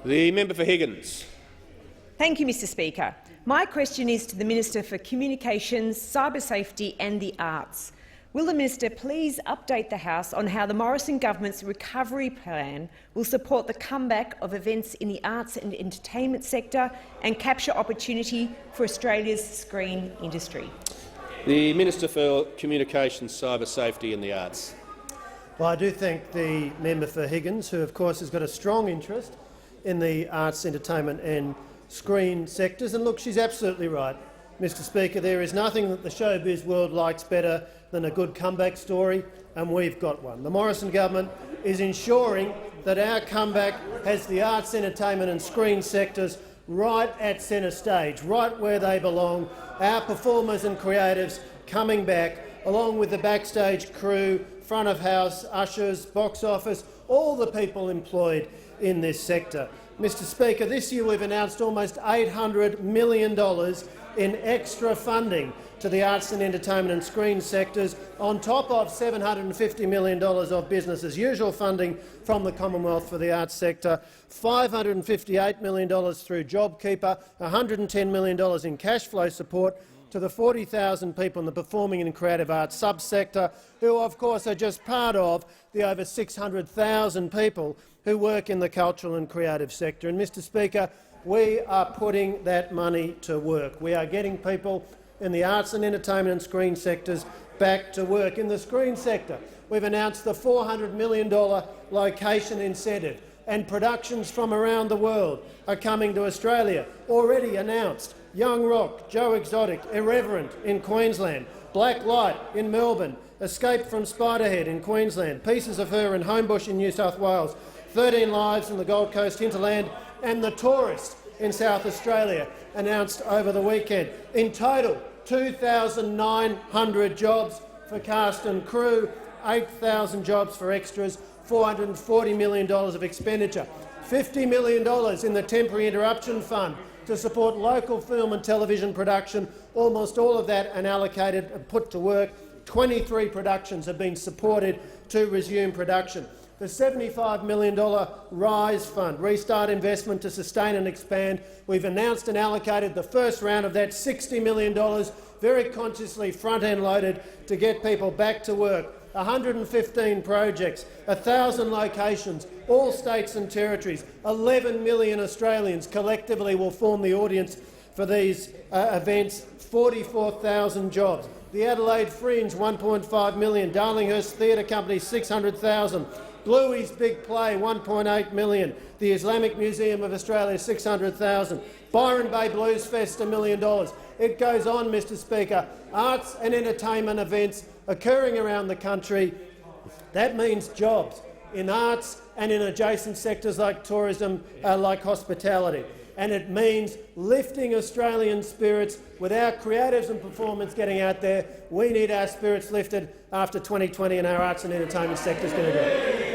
The member for Higgins. Thank you, Mr Speaker. My question is to the Minister for Communications, Cyber Safety and the Arts. Will the Minister please update the House on how the Morrison government's recovery plan will support the comeback of events in the arts and entertainment sector and capture opportunity for Australia's screen industry? The Minister for Communications, Cyber Safety and the Arts. Well, I do thank the member for Higgins, who of course has got a strong interest in the arts, entertainment and screen sectors. And look, she's absolutely right, Mr Speaker. There is nothing that the showbiz world likes better than a good comeback story, and we've got one. The Morrison government is ensuring that our comeback has the arts, entertainment and screen sectors right at centre stage, right where they belong. Our performers and creatives coming back, along with the backstage crew, front of house, ushers, box office, all the people employed in this sector. Mr Speaker, this year we've announced almost $800 million in extra funding to the arts and entertainment and screen sectors, on top of $750 million of business as usual funding from the Commonwealth for the arts sector, $558 million through JobKeeper, $110 million in cash flow support to the 40,000 people in the performing and creative arts subsector, who of course are just part of the over 600,000 people who work in the cultural and creative sector. And Mr Speaker, we are putting that money to work. We are getting people in the arts and entertainment and screen sectors back to work. In the screen sector, we've announced the $400 million location incentive, and productions from around the world are coming to Australia. Already announced: Young Rock, Joe Exotic, Irreverent in Queensland, Black Light in Melbourne, Escape from Spiderhead in Queensland, Pieces of Her in Homebush in New South Wales, 13 Lives in the Gold Coast hinterland, and The Tourist in South Australia, announced over the weekend. In total, 2,900 jobs for cast and crew, 8,000 jobs for extras, $440 million of expenditure, $50 million in the Temporary Interruption Fund to support local film and television production. Almost all of that unallocated and put to work. 23 productions have been supported to resume production. The $75 million RISE Fund, Restart Investment to Sustain and Expand, we've announced and allocated the first round of that, $60 million, very consciously front-end loaded to get people back to work. 115 projects, 1,000 locations, all states and territories. 11 million Australians collectively will form the audience for these events. 44,000 jobs. The Adelaide Fringe, 1.5 million. Darlinghurst Theatre Company, 600,000. Bluey's Big Play, 1.8 million. The Islamic Museum of Australia, 600,000. Byron Bay Blues Fest, $1 million. It goes on, Mr Speaker. Arts and entertainment events occurring around the country. That means jobs in arts and in adjacent sectors like tourism, like hospitality. And it means lifting Australian spirits with our creatives and performance getting out there. We need our spirits lifted after 2020, and our arts and entertainment sector is going to do it.